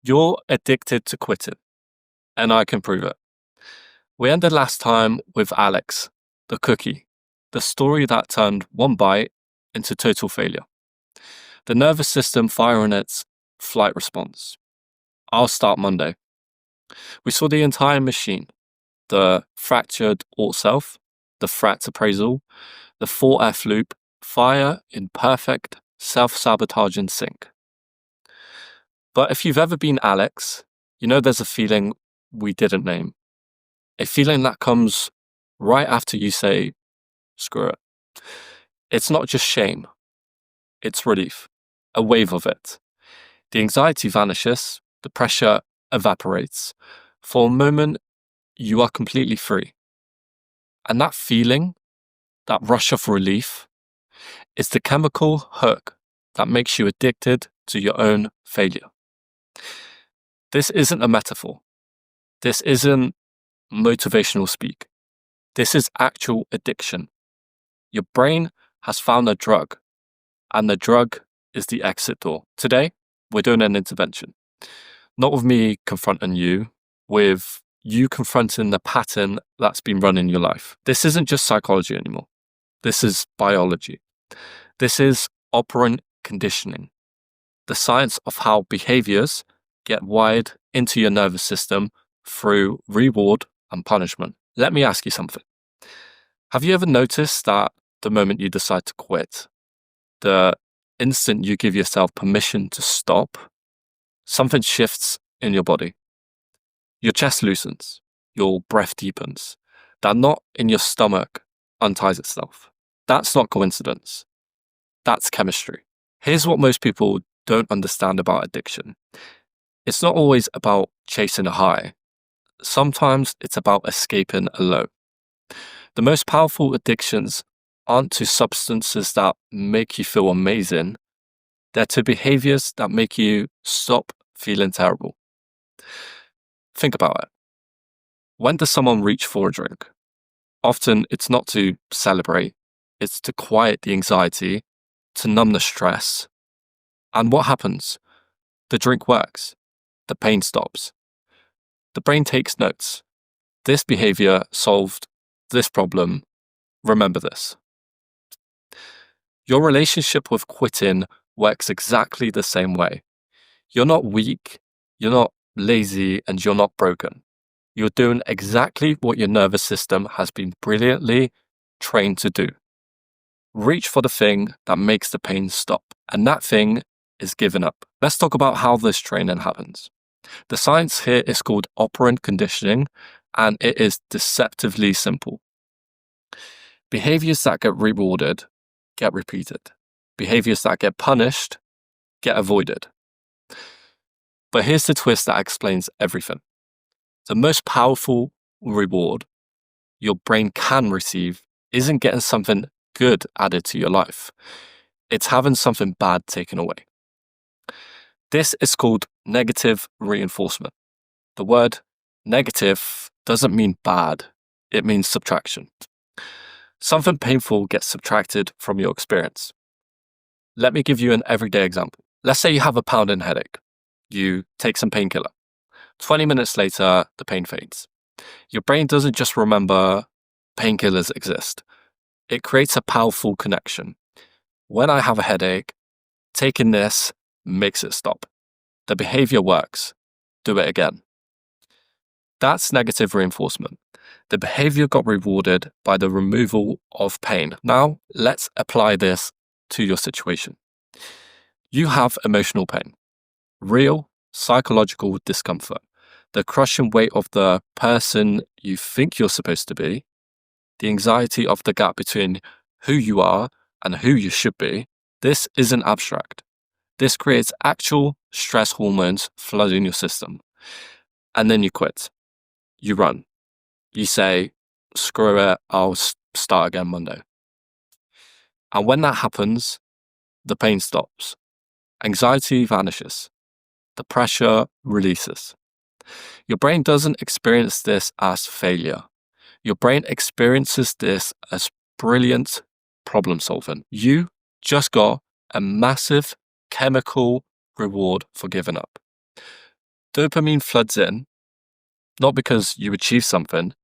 You're addicted to quitting, and I can prove it. We ended last time with Alex, the cookie, the story that turned one bite into total failure. The nervous system firing its flight response. I'll start Monday. We saw the entire machine, the fractured alt self, the fract appraisal, the 4F loop, fire in perfect self-sabotaging sync. But if you've ever been Alex, you know there's a feeling we didn't name. A feeling that comes right after you say, screw it. It's not just shame, it's relief, a wave of it. The anxiety vanishes, the pressure evaporates. For a moment, you are completely free. And that feeling, that rush of relief, is the chemical hook that makes you addicted to your own failure. This isn't a metaphor. This isn't motivational speak. This is actual addiction. Your brain has found a drug, and the drug is the exit door. Today, we're doing an intervention. Not with me confronting you, with you confronting the pattern that's been running your life. This isn't just psychology anymore. This is biology. This is operant conditioning, the science of how behaviors get wired into your nervous system through reward and punishment. Let me ask you something. Have you ever noticed that the moment you decide to quit, the instant you give yourself permission to stop, something shifts in your body? Your chest loosens, your breath deepens. That knot in your stomach unties itself. That's not coincidence. That's chemistry. Here's what most people don't understand about addiction. It's not always about chasing a high. Sometimes it's about escaping a low. The most powerful addictions aren't to substances that make you feel amazing. They're to behaviors that make you stop feeling terrible. Think about it. When does someone reach for a drink? Often it's not to celebrate, it's to quiet the anxiety, to numb the stress. And what happens? The drink works. The pain stops. The brain takes notes. This behavior solved this problem. Remember this. Your relationship with quitting works exactly the same way. You're not weak, you're not lazy, and you're not broken. You're doing exactly what your nervous system has been brilliantly trained to do. Reach for the thing that makes the pain stop, and that thing is giving up. Let's talk about how this training happens. The science here is called operant conditioning, and it is deceptively simple. Behaviors that get rewarded get repeated. Behaviors that get punished get avoided. But here's the twist that explains everything. The most powerful reward your brain can receive isn't getting something good added to your life. It's having something bad taken away. This is called negative reinforcement. The word negative doesn't mean bad, it means subtraction. Something painful gets subtracted from your experience. Let me give you an everyday example. Let's say you have a pounding headache. You take some painkiller. 20 minutes later, the pain fades. Your brain doesn't just remember painkillers exist. It creates a powerful connection. When I have a headache, taking this makes it stop. The behavior works. Do it again. That's negative reinforcement. The behavior got rewarded by the removal of pain. Now, let's apply this to your situation. You have emotional pain, real psychological discomfort, the crushing weight of the person you think you're supposed to be, the anxiety of the gap between who you are and who you should be. This isn't abstract. This creates actual stress hormones flooding your system. And then you quit. You run. You say, screw it, I'll start again Monday. And when that happens, the pain stops. Anxiety vanishes. The pressure releases. Your brain doesn't experience this as failure. Your brain experiences this as brilliant problem solving. You just got a massive chemical reward for giving up. Dopamine floods in, not because you achieved something,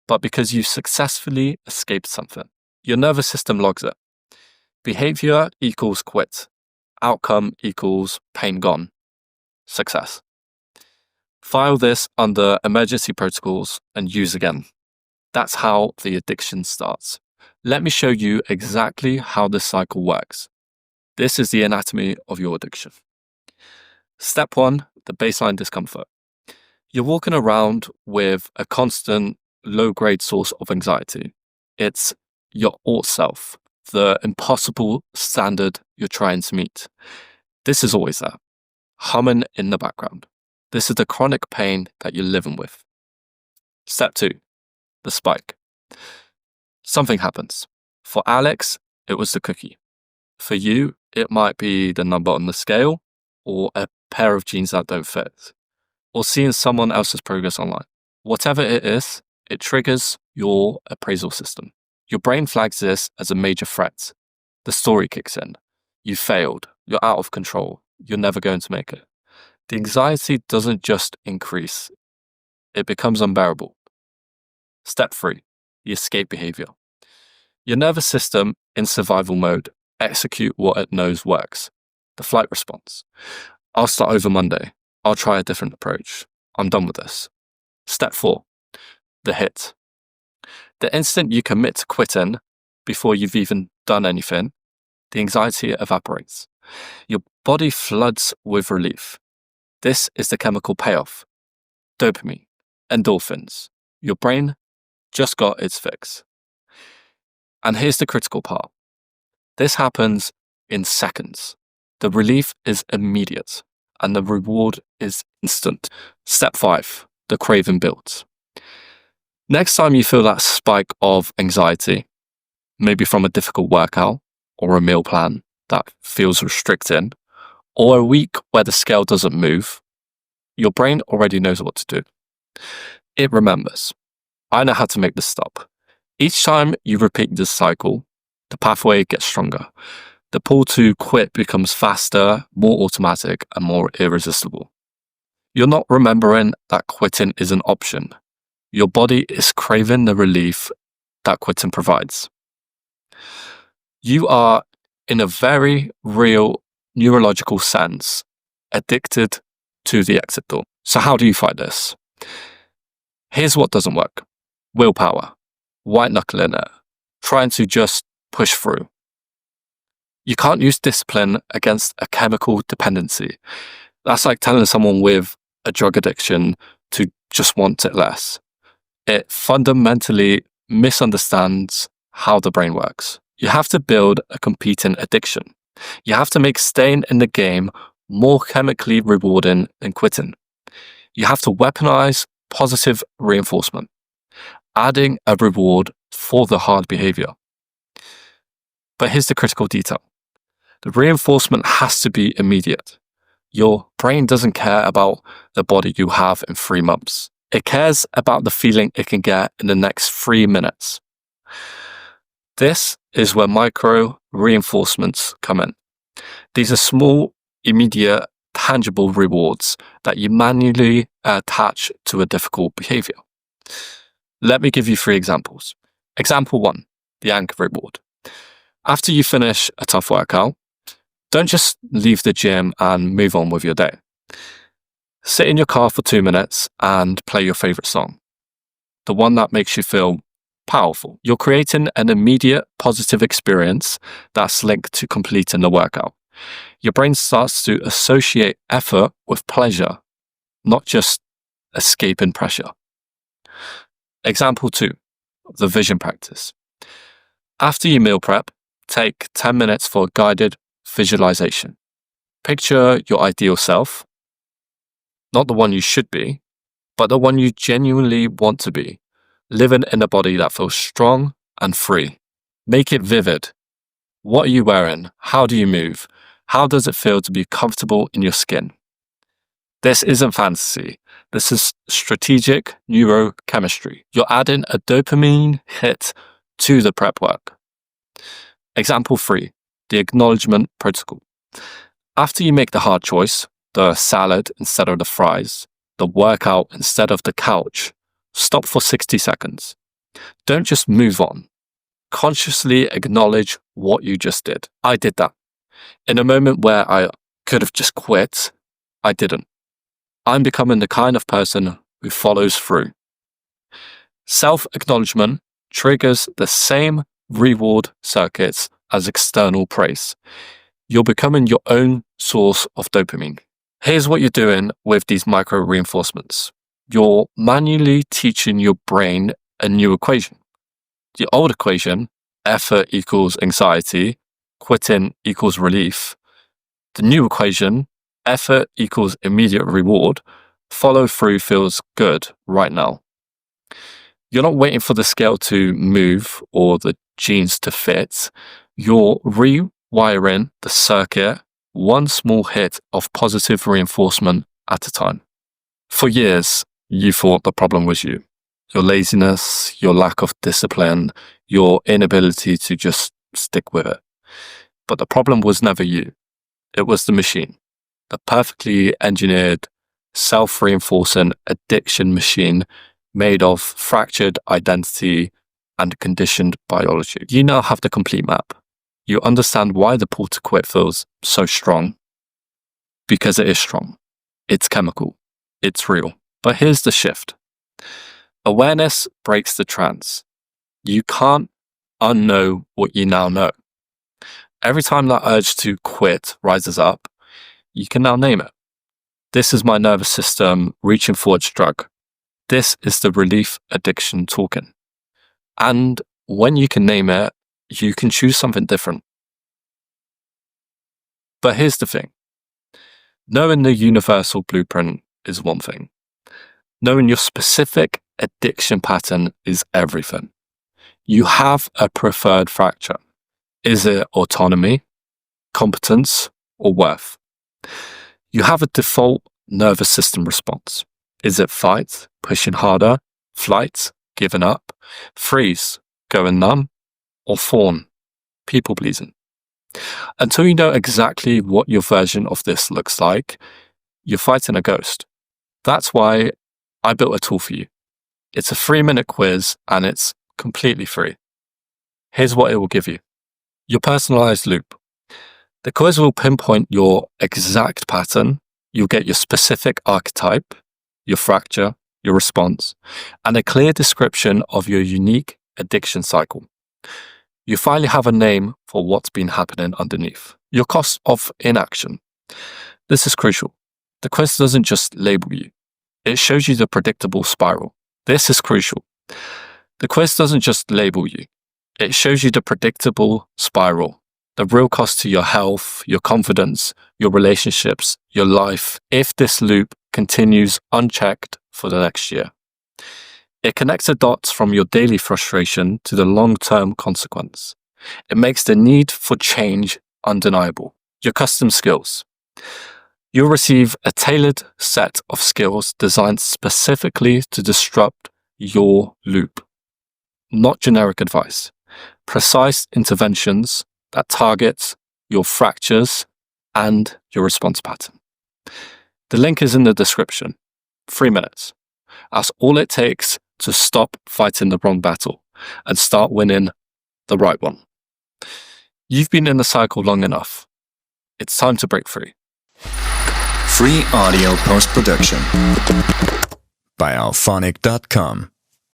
but because you successfully escaped something. Your nervous system logs it. Behavior equals quit. Outcome equals pain gone. Success. File this under emergency protocols and use again. That's how the addiction starts. Let me show you exactly how this cycle works. This is the anatomy of your addiction. Step 1, the baseline discomfort. You're walking around with a constant low-grade source of anxiety. It's your old self, the impossible standard you're trying to meet. This is always there, humming in the background. This is the chronic pain that you're living with. Step 2, the spike. Something happens. For Alex, it was the cookie. For you, it might be the number on the scale, or a pair of jeans that don't fit, or seeing someone else's progress online. Whatever it is, it triggers your appraisal system. Your brain flags this as a major threat. The story kicks in. You failed. You're out of control. You're never going to make it. The anxiety doesn't just increase. It becomes unbearable. Step 3, the escape behavior. Your nervous system, in survival mode, execute what it knows works. The flight response. I'll start over Monday. I'll try a different approach. I'm done with this. Step 4, the hit. The instant you commit to quitting before you've even done anything, the anxiety evaporates. Your body floods with relief. This is the chemical payoff. Dopamine, endorphins. Your brain just got its fix. And here's the critical part. This happens in seconds. The relief is immediate and the reward is instant. Step 5, the craving builds. Next time you feel that spike of anxiety, maybe from a difficult workout or a meal plan that feels restricting, or a week where the scale doesn't move, your brain already knows what to do. It remembers. I know how to make this stop. Each time you repeat this cycle, the pathway gets stronger. The pull to quit becomes faster, more automatic, and more irresistible. You're not remembering that quitting is an option. Your body is craving the relief that quitting provides. You are, in a very real neurological sense, addicted to the exit door. So how do you fight this? Here's what doesn't work. Willpower, white knuckling it, trying to just push through. You can't use discipline against a chemical dependency. That's like telling someone with a drug addiction to just want it less. It fundamentally misunderstands how the brain works. You have to build a competing addiction. You have to make staying in the game more chemically rewarding than quitting. You have to weaponize positive reinforcement, adding a reward for the hard behavior. But here's the critical detail. The reinforcement has to be immediate. Your brain doesn't care about the body you have in 3 months. It cares about the feeling it can get in the next 3 minutes. This is where micro reinforcements come in. These are small, immediate, tangible rewards that you manually attach to a difficult behavior. Let me give you 3 examples. Example 1, the anchor reward. After you finish a tough workout, don't just leave the gym and move on with your day. Sit in your car for 2 minutes and play your favorite song, the one that makes you feel powerful. You're creating an immediate positive experience that's linked to completing the workout. Your brain starts to associate effort with pleasure, not just escaping pressure. Example 2, the vision practice. After you meal prep, take 10 minutes for guided visualization. Picture your ideal self, not the one you should be, but the one you genuinely want to be, living in a body that feels strong and free. Make it vivid. What are you wearing? How do you move? How does it feel to be comfortable in your skin? This isn't fantasy. This is strategic neurochemistry. You're adding a dopamine hit to the prep work. Example 3, the acknowledgement protocol. After you make the hard choice, the salad instead of the fries, the workout instead of the couch, stop for 60 seconds. Don't just move on. Consciously acknowledge what you just did. I did that. In a moment where I could have just quit, I didn't. I'm becoming the kind of person who follows through. Self-acknowledgement triggers the same reward circuits as external praise. You're becoming your own source of dopamine. Here's what you're doing with these micro reinforcements. You're manually teaching your brain a new equation. The old equation, effort equals anxiety, quitting equals relief. The new equation, effort equals immediate reward, follow through feels good right now. You're not waiting for the scale to move or the jeans to fit. You're rewiring the circuit one small hit of positive reinforcement at a time. For years, you thought the problem was you. Your laziness, your lack of discipline, your inability to just stick with it. But the problem was never you. It was the machine. The perfectly engineered, self-reinforcing addiction machine made of fractured identity and conditioned biology. You now have the complete map. You understand why the pull to quit feels so strong. Because it is strong. It's chemical. It's real. But here's the shift. Awareness breaks the trance. You can't unknow what you now know. Every time that urge to quit rises up, you can now name it. This is my nervous system reaching for its drug. This is the relief addiction talking. And when you can name it, you can choose something different. But here's the thing. Knowing the universal blueprint is one thing. Knowing your specific addiction pattern is everything. You have a preferred fracture. Is it autonomy, competence, or worth? You have a default nervous system response. Is it fight, pushing harder, flight, giving up, freeze, going numb, or fawn, people pleasing? Until you know exactly what your version of this looks like, you're fighting a ghost. That's why I built a tool for you. It's a 3-minute quiz and it's completely free. Here's what it will give you. Your personalized loop. The quiz will pinpoint your exact pattern. You'll get your specific archetype, your fracture, your response, and a clear description of your unique addiction cycle. You finally have a name for what's been happening underneath. Your cost of inaction. This is crucial. The quiz doesn't just label you. It shows you the predictable spiral. This is crucial. The quiz doesn't just label you. It shows you the predictable spiral, the real cost to your health, your confidence, your relationships, your life, if this loop continues unchecked for the next year. It connects the dots from your daily frustration to the long-term consequence. It makes the need for change undeniable. Your custom skills. You'll receive a tailored set of skills designed specifically to disrupt your loop. Not generic advice. Precise interventions that target your fractures and your response pattern. The link is in the description. 3 minutes. That's all it takes to stop fighting the wrong battle and start winning the right one. You've been in the cycle long enough. It's time to break free. Free audio post-production by alphonic.com.